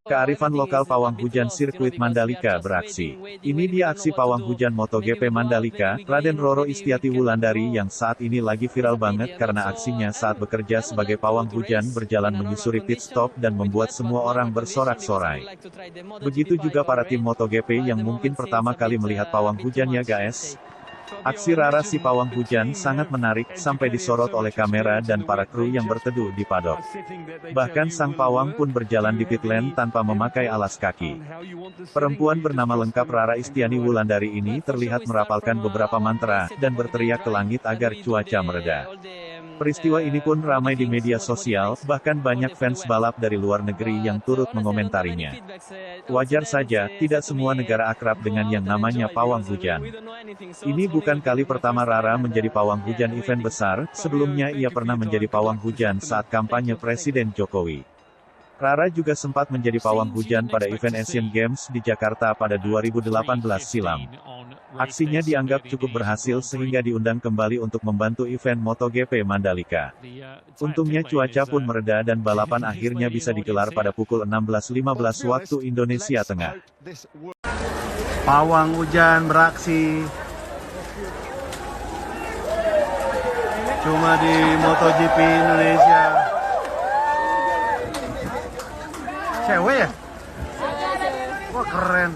Kearifan lokal pawang hujan sirkuit Mandalika beraksi. Ini dia aksi pawang hujan MotoGP Mandalika, Raden Roro Istiati Wulandari yang saat ini lagi viral banget karena aksinya saat bekerja sebagai pawang hujan berjalan menyusuri pit stop dan membuat semua orang bersorak-sorai. Begitu juga para tim MotoGP yang mungkin pertama kali melihat pawang hujan ya guys. Aksi Rara si pawang hujan sangat menarik, sampai disorot oleh kamera dan para kru yang berteduh di paddock. Bahkan sang pawang pun berjalan di pit lane tanpa memakai alas kaki. Perempuan bernama lengkap Rara Istiani Wulandari ini terlihat merapalkan beberapa mantra, dan berteriak ke langit agar cuaca mereda. Peristiwa ini pun ramai di media sosial, bahkan banyak fans balap dari luar negeri yang turut mengomentarinya. Wajar saja, tidak semua negara akrab dengan yang namanya pawang hujan. Ini bukan kali pertama Rara menjadi pawang hujan event besar, sebelumnya ia pernah menjadi pawang hujan saat kampanye Presiden Jokowi. Rara juga sempat menjadi pawang hujan pada event Asian Games di Jakarta pada 2018 silam. Aksinya dianggap cukup berhasil sehingga diundang kembali untuk membantu event MotoGP Mandalika. Untungnya cuaca pun mereda dan balapan akhirnya bisa digelar pada pukul 16.15 waktu Indonesia Tengah. Pawang hujan beraksi cuma di MotoGP Indonesia. Cewek ya? Wah keren.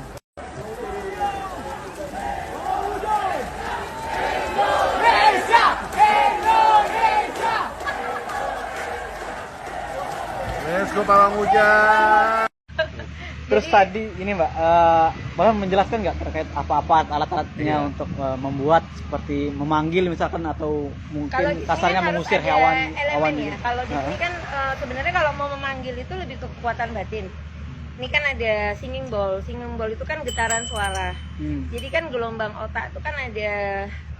Let's go pawang hujan. Terus tadi ini Mbak, Bapak menjelaskan nggak terkait apa-apa alat-alatnya untuk membuat seperti memanggil misalkan atau mungkin kasarnya mengusir hewan ya. Kalau di sini kan sebenarnya kalau mau memanggil itu lebih ke kekuatan batin. Ini kan ada singing bowl itu kan getaran suara. Jadi kan gelombang otak itu kan ada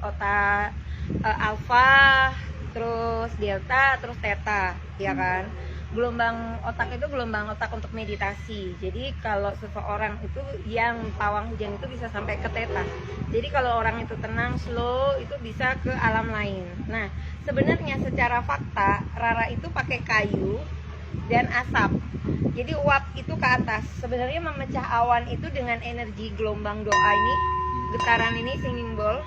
otak alfa, terus delta, terus theta, ya kan? Gelombang otak itu gelombang otak untuk meditasi. Jadi kalau seseorang itu yang pawang hujan itu bisa sampai ke theta. Jadi kalau orang itu tenang, slow, itu bisa ke alam lain. Nah, sebenarnya secara fakta Rara itu pakai kayu dan asap. Jadi uap itu ke atas. Sebenarnya memecah awan itu dengan energi gelombang doa ini, getaran ini singing bowl.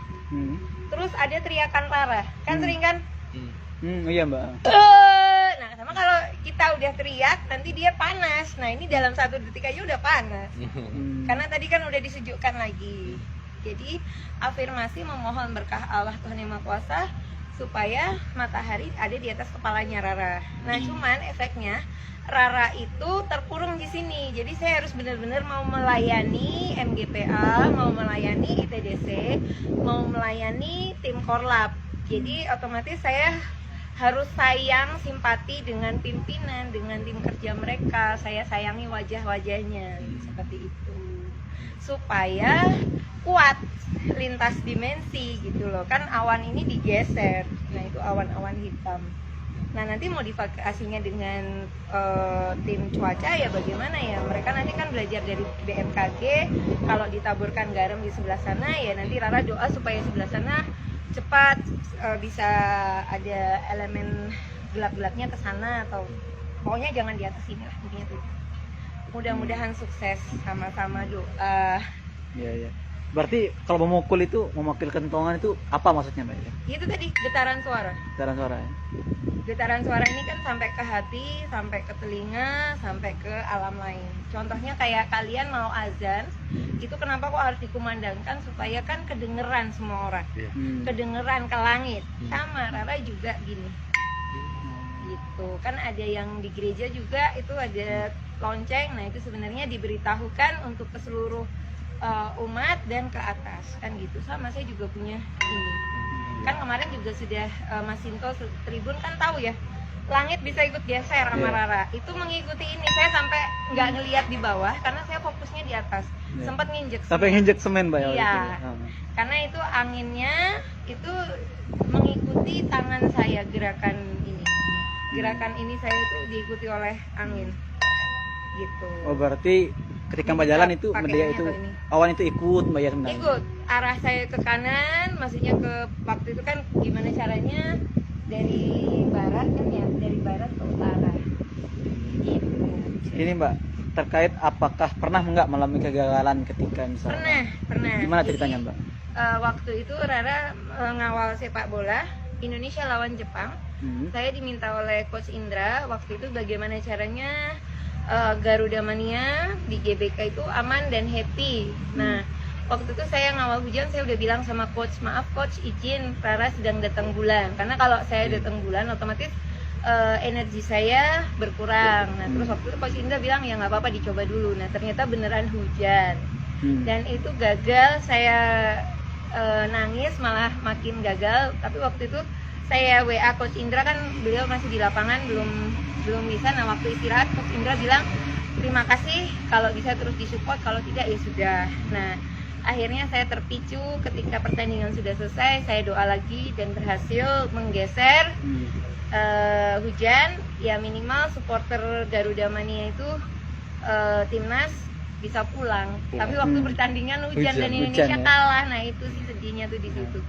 Terus ada teriakan Rara. Kan sering kan? Iya Mbak. Nah, sama kalau kita udah teriak, nanti dia panas. Nah, ini dalam 1 detik aja udah panas. Karena tadi kan udah disejukkan lagi. Jadi, afirmasi memohon berkah Allah Tuhan Yang Maha Kuasa supaya matahari ada di atas kepalanya Rara. Nah, cuman efeknya Rara itu terkurung di sini. Jadi saya harus benar-benar mau melayani MGPA, mau melayani ITDC, mau melayani tim Korlap. Jadi otomatis saya harus sayang, simpati dengan pimpinan, dengan tim kerja mereka. Saya sayangi wajah-wajahnya, seperti itu. Supaya kuat lintas dimensi gitu loh. Kan awan ini digeser. Nah, itu awan-awan hitam. Nah, nanti modifikasinya dengan tim cuaca ya bagaimana ya. Mereka nanti kan belajar dari BMKG. Kalau ditaburkan garam di sebelah sana ya nanti Rara doa supaya sebelah sana cepat bisa ada elemen gelap-gelapnya ke sana, atau pokoknya jangan di atas sini lah intinya tuh. Mudah-mudahan sukses, sama-sama doa. Iya. Berarti kalau memukul itu, memanggil kentongan itu apa maksudnya Mbak? Itu tadi getaran suara. Getaran suara ya? Getaran suara ini kan sampai ke hati, sampai ke telinga, sampai ke alam lain. Contohnya kayak kalian mau azan, itu kenapa kok harus dikumandangkan supaya kan kedengeran semua orang. Kedengeran ke langit. Sama Rara juga gini. Gitu. Kan ada yang di gereja juga itu ada lonceng. Nah, itu sebenarnya diberitahukan untuk ke seluruh umat dan ke atas kan gitu. Sama saya juga punya ini. Kan kemarin juga sudah Mas Sinto Tribun kan tahu ya, langit bisa ikut geser sama Rara. Itu mengikuti ini. Saya sampai nggak ngelihat di bawah karena saya fokusnya di atas. Sempat nginjek semen. Sampai nginjek semen Mbak ya? Iya. Karena itu anginnya itu mengikuti tangan saya, gerakan ini. Gerakan ini saya itu diikuti oleh angin. Gitu. Oh, berarti ketika Mbak jalan itu dia itu awan itu ikut Mbak ya sebenarnya? Ikut. Arah saya ke kanan, maksudnya ke waktu itu kan gimana caranya dari barat kan ya, dari barat ke utara. Gitu. Ini Mbak, terkait apakah pernah nggak mengalami kegagalan ketika misalnya? Pernah. Gimana Jadi, ceritanya Mbak? waktu itu Rara ngawal sepak bola Indonesia lawan Jepang. Saya diminta oleh Coach Indra waktu itu bagaimana caranya Garuda Mania di GBK itu aman dan happy. Nah, waktu itu saya ngawal hujan, saya udah bilang sama coach, maaf coach, izin Rara sedang datang bulan. Karena kalau saya datang bulan otomatis energi saya berkurang. Nah, terus waktu itu coach Indra bilang ya nggak apa-apa dicoba dulu. Nah, ternyata beneran hujan. Dan itu gagal, saya nangis malah makin gagal. Tapi waktu itu saya WA Coach Indra, kan beliau masih di lapangan, belum bisa. Nah, waktu istirahat Coach Indra bilang terima kasih, kalau bisa terus disupport, kalau tidak ya sudah. Nah, akhirnya saya terpicu ketika pertandingan sudah selesai, saya doa lagi dan berhasil menggeser hujan. Ya minimal supporter Garuda Mania itu timnas bisa pulang. Tapi waktu pertandingan hujan dan Indonesia ya. kalah. Nah, itu sih sedihnya tuh di situ.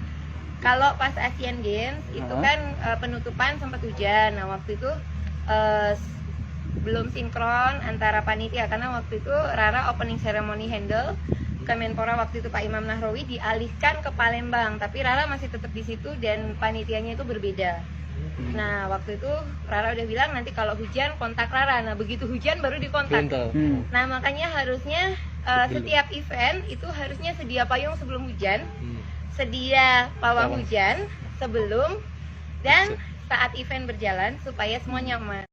Kalau pas Asian Games itu kan penutupan sempat hujan. Nah, waktu itu belum sinkron antara panitia, karena waktu itu Rara opening ceremony handle, Kemenpora waktu itu Pak Imam Nahrawi dialihkan ke Palembang, tapi Rara masih tetap di situ dan panitianya itu berbeda. Nah, waktu itu Rara udah bilang nanti kalau hujan kontak Rara. Nah, begitu hujan baru dikontak. Nah, makanya harusnya setiap event itu harusnya sedia payung sebelum hujan, sedia pawang hujan sebelum dan saat event berjalan supaya semua nyaman.